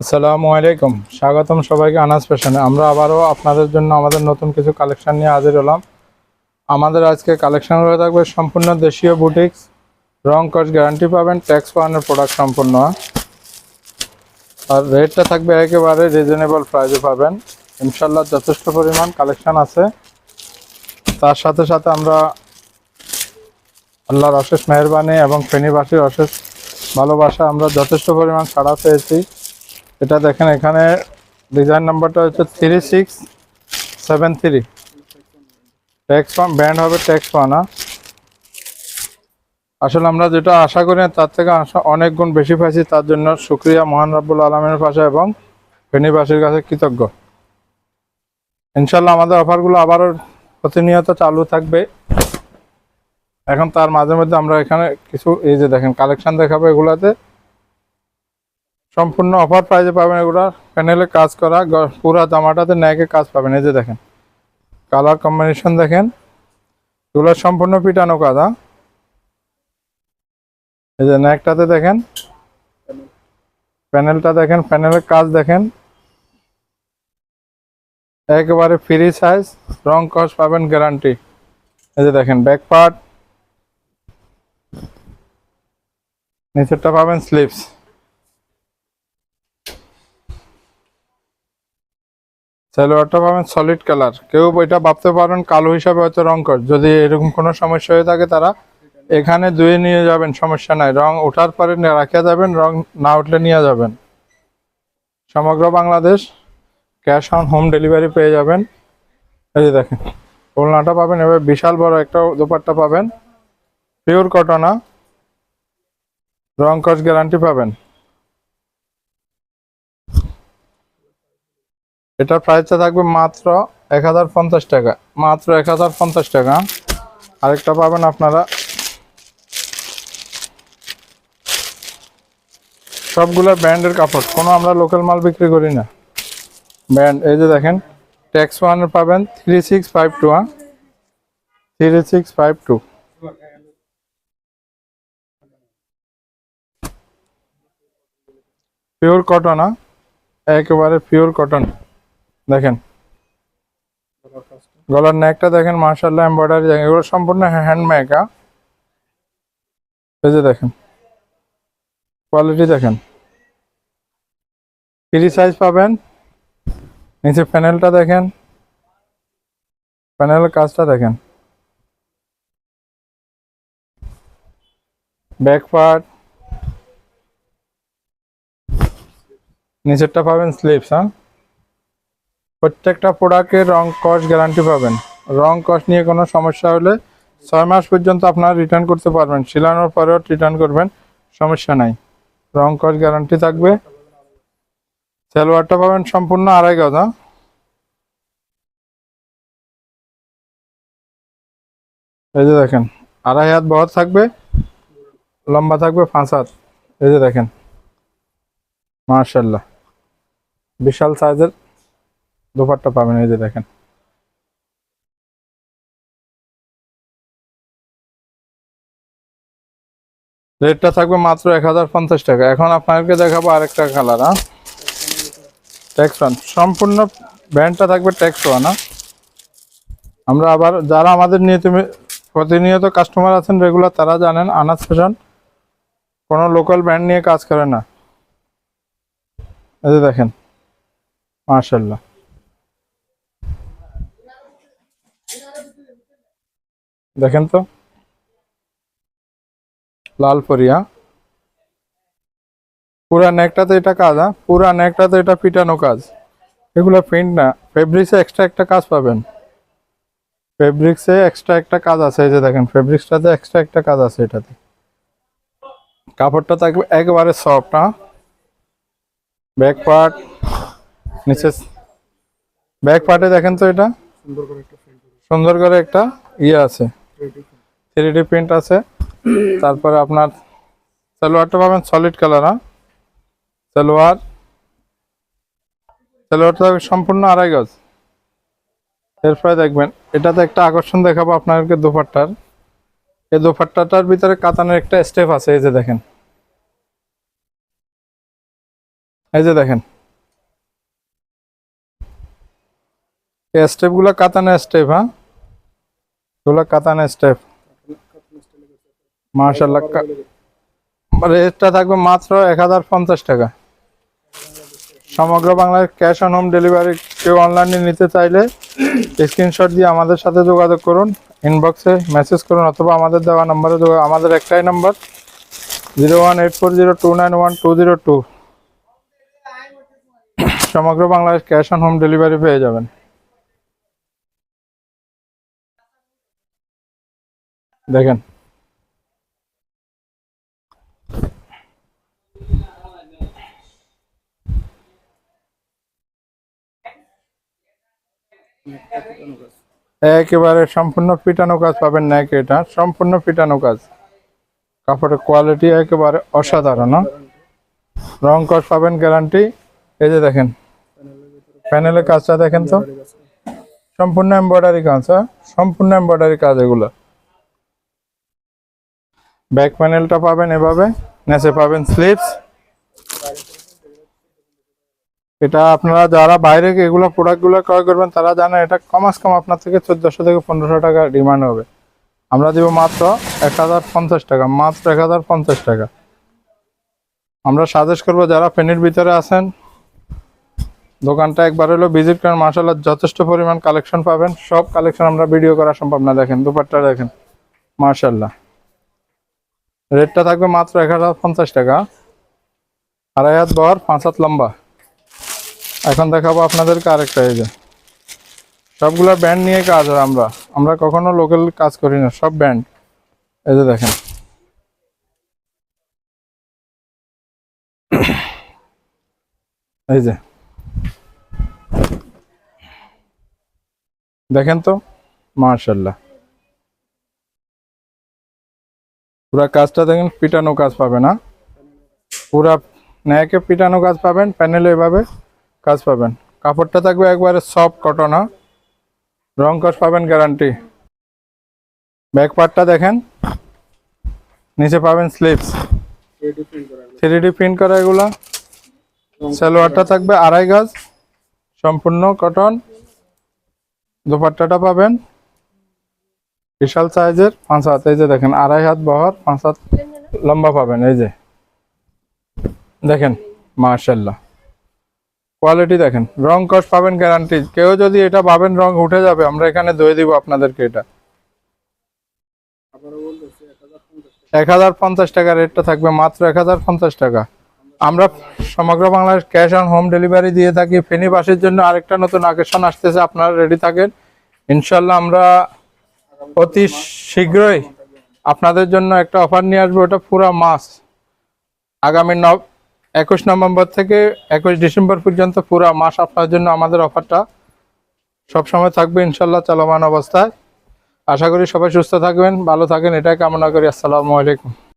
আসসালামু আলাইকুম, স্বাগতম সবাইকে আনাজ ফ্যাশনে। আমরা আবারও আপনাদের জন্য আমাদের নতুন কিছু কালেকশন নিয়ে হাজির হলাম। আমাদের আজকে কালেকশন হয়ে থাকবে সম্পূর্ণ দেশীয় বুটিক্স, রং কস গ্যারান্টি পাবেন, ট্যাক্স ওয়ানের প্রোডাক্ট সম্পূর্ণ। আর রেটটা থাকবে একেবারে রিজনেবল প্রাইসে পাবেন ইনশাল্লাহ। যথেষ্ট পরিমাণ কালেকশন আছে। তার সাথে সাথে আমরা আল্লাহর অশেষ মেহরবানি এবং ফেনীবাসীর অশেষ ভালোবাসা আমরা যথেষ্ট পরিমাণ ছাড়া পেয়েছি। এটা দেখেন, এখানে ডিজাইন নাম্বারটা হচ্ছে 3673। ট্যাক্স ওয়ান ব্র্যান্ড হবে, ট্যাক্স ওয়ান। আসলে আমরা যেটা আশা করি তার থেকে অনেক গুণ বেশি পাইছি, তার জন্য শুকরিয়া মহান রব্বুল আলমের পাশে এবং ফেনীবাসীর কাছে কৃতজ্ঞ। ইনশাল্লাহ আমাদের অফারগুলো আবারও প্রতিনিয়ত চালু থাকবে। এখন তার মাঝে মধ্যে আমরা এখানে কিছু এই যে দেখেন কালেকশন দেখাবো। এগুলাতে সম্পূর্ণ অফার প্রাইজে পাবেন। এগুলা প্যানেলে কাজ করা, পুরা জামাটাতে ন্যাকে কাজ পাবেন। এই যে দেখেন কালার কম্বিনেশন দেখেন, এগুলো সম্পূর্ণ পিটানো কাজ। এই যে নেকটাতে দেখেন, প্যানেলটা দেখেন, প্যানেলের কাজ দেখেন, একেবারে ফ্রি সাইজ, রং কস পাবেন গ্যারান্টি। এই যে দেখেন ব্যাক পার্ট, নিচেরটা পাবেন স্লিভস। সালোয়ারটা পাবেন সলিড কালার। কেউ বইটা ভাবতে পারেন কালো হিসাবে হয়তো রং কস, যদি এরকম কোনো সমস্যা হয়ে থাকে তারা এখানে ধুয়ে নিয়ে যাবেন, সমস্যা নাই। রং ওঠার পরে রাখিয়া যাবেন, রং না উঠলে নিয়ে যাবেন। সমগ্র Bangladesh cash on home delivery পেয়ে যাবেন। এই যে দেখেন ওড়নাটা পাবেন, এবার বিশাল বড় একটা দোপাট্টা পাবেন, পিওর কটনা, রং কস গ্যারান্টি পাবেন। এটার প্রাইসটা থাকবে মাত্র 1050 টাকা, মাত্র 1050 টাকা। আরেকটা পাবেন আপনারা, সবগুলো ব্র্যান্ডের কাপড়, কোনো আমরা লোকাল মাল বিক্রি করি না, ব্র্যান্ড। এই যে দেখেন ট্যাক্স ওয়ানের পাবেন 3652, 3652। পিওর কটন, একেবারে পিওর কটন। দেখেন গলার নেকটা দেখেন, মাশাআল্লাহ এমব্রয়ডারি দেখেন, এগুলো সম্পূর্ণ হ্যান্ডমেক। এই যে দেখেন কোয়ালিটি দেখেন, ফ্রি সাইজ পাবেন। নিচে প্যানেলটা দেখেন, প্যানেলের কাজটা দেখেন, ব্যাক পার্ট, নিচেরটা পাবেন স্লিভস। প্রত্যেকটা প্রোডাক্টের রং কস গ্যারান্টি পাবেন। রং কস নিয়ে কোনো সমস্যা হলে 6 মাস পর্যন্ত আপনারা রিটার্ন করতে পারবেন, সিলানোর পরেও রিটার্ন করবেন, সমস্যা নাই, রং কস গ্যারান্টি থাকবে। সালোয়ারটা পাবেন সম্পূর্ণ আড়াই গজ। এই যে দেখেন 2.5 হাত বহর থাকবে, লম্বা থাকবে 5 হাত। এই যে দেখেন মাশাআল্লাহ বিশাল সাইজের দোপাট্টা পাবেন। এই যে দেখেন রেটটা থাকবে মাত্র 1050 টাকা। এখন আপনাদেরকে দেখাবো আরেকটা কালার। ট্যাক্স ওয়ান, সম্পূর্ণ ব্র্যান্ডটা থাকবে ট্যাক্স ওয়ান। আমরা আবার যারা আমাদের প্রতিনিয়ত কাস্টমার আছেন রেগুলার, তারা জানেন আনাজ ফ্যাশন কোনো লোকাল ব্র্যান্ড নিয়ে কাজ করে না। এই যে দেখেন মাশাআল্লাহ, দেখেন তো লাল পরিয়া, পুরা নেকটাতে এটা কাজ। পুরা নেকটাতে এটা পিটানো কাজ, এগুলো প্রিন্ট না, ফেব্রিক্সে এক্সট্রা একটা কাজ পাবেন। ফেব্রিক্সে এক্সট্রা একটা কাজ আছে। এই যে দেখেন ফেব্রিক্সটাতে এক্সট্রা একটা কাজ আছে। এটাতে কাপড়টা থাকবে একেবারে সফট। ব্যাক পার্ট, নিচে ব্যাক পার্টে দেখেন তো এটা সুন্দর করে একটা ইয়ে আছে, 3D প্রিন্ট আছে। তারপরে আপনার সালোয়ারটা পাবেন সলিড কালার। সালোয়ারটা সম্পূর্ণ আড়াই গজ। এরপরে দেখবেন এটাতে একটা আকর্ষণ দেখাবো আপনাদেরকে দোপাট্টার। এই দোপাট্টাটার ভিতরে কাতানের একটা স্টেপ আছে। এই যে দেখেন এই যে দেখেন এই স্টেপগুলো কাতানে স্টেপ, হ্যাঁ এগুলো কাতানে স্টেপ। মাশাআল্লাহ, রেটটা থাকবে মাত্র 1050 টাকা। সমগ্র বাংলায় ক্যাশ অন হোম ডেলিভারি। কেউ অনলাইনে নিতে চাইলে স্ক্রিনশট দিয়ে আমাদের সাথে যোগাযোগ করুন, ইনবক্সে মেসেজ করুন অথবা আমাদের দেওয়া নম্বরে আমাদের একটাই নাম্বার 018402912202। সমগ্র Bangladesh cash on home delivery পেয়ে যাবেন। দেখেন একেবারে সম্পূর্ণ পিটানো কাজ পাবেন না, এটা সম্পূর্ণ পিটানো কাজ, কাপড়ের কোয়ালিটি একেবারে অসাধারণ। রং কস পাবেন গ্যারান্টি। এই যে দেখেন প্যানেলের কাজটা দেখেন তো, সম্পূর্ণ এমব্রয়ডারি কাজ, সম্পূর্ণ এমব্রয়ডারি কাজ এগুলো। ব্যাক প্যানেলটা পাবেন এভাবে, নিচে পাবেন স্লিপস। এটা আপনারা যারা বাইরে এগুলো প্রোডাক্টগুলো ক্রয় করবেন তারা জানেন এটা কমাস কম আপনার থেকে 1400 থেকে 1500 টাকা ডিমান্ড হবে। আমরা দিব মাত্র 1050 টাকা, মাত্র 1050 টাকা। আমরা সাজেস্ট করবো যারা ফেনীর ভিতরে আছেন দোকানটা একবার হলো ভিজিট করেন। মাশাআল্লাহ যথেষ্ট পরিমাণ কালেকশন পাবেন, সব কালেকশন আমরা ভিডিও করা সম্ভব না। দেখেন দুপাট্টা দেখেন, মাশাআল্লাহ রেটটা থাকবে মাত্র 1050 টাকা। 2.5 হাত বহর, 5 হাত লম্বা। এখন দেখাবো আপনাদেরকে আরেকটা। এই যে সবগুলা ব্যান্ড নিয়ে কাজ হয়, আমরা কখনো লোকাল কাজ করি না, সব ব্যান্ড। এই যে দেখেন এই যে দেখেন তো, মাশাআল্লাহ পুরা কাজটা দেখেন, পিটানো কাজ পাবেন না, পুরা ন্যাকে পিটানো কাজ পাবেন, প্যানেলে এভাবে কাজ পাবেন। কাপড়টা থাকবে একবারে সফট কটন, রং কস পাবেন গ্যারান্টি। ব্যাক পার্টটা দেখেন, নিচে পাবেন স্লিপস 3D প্রিন্ট করা এগুলা। সালোয়ারটা থাকবে 2.5 গজ, সম্পূর্ণ কটন। দুপাট্টাটা পাবেন বিশাল সাইজের, 5 হাত। এই যে দেখেন 2.5 হাত বহর, 5 হাত লম্বা পাবেন। এই যে দেখেন মাশাআল্লাহ কোয়ালিটি দেখেন, রং কস পাবেন গ্যারান্টি। কেউ যদি এটা ভাবেন রং উঠে যাবে, আমরা এখানে ধুয়ে দিব আপনাদেরকে। এটা 1050 টাকা, রেটটা থাকবে মাত্র 1050 টাকা। আমরা সমগ্র Bangladesh cash on home delivery দিয়ে থাকি। ফেনীবাসীর জন্য আরেকটা নতুন আকর্ষণ আসতেছে, আপনারা রেডি থাকেন ইনশাল্লাহ। আমরা অতি শীঘ্রই আপনাদের জন্য একটা অফার নিয়ে আসবো। ওটা পুরো মাস আগামী 21 নভেম্বর থেকে 21 ডিসেম্বর পর্যন্ত পুরো মাস আপনার জন্য আমাদের অফারটা সবসময় থাকবে ইনশাল্লাহ চলমান অবস্থায়। আশা করি সবাই সুস্থ থাকবেন, ভালো থাকেন, এটাই কামনা করি। আসসালামু আলাইকুম।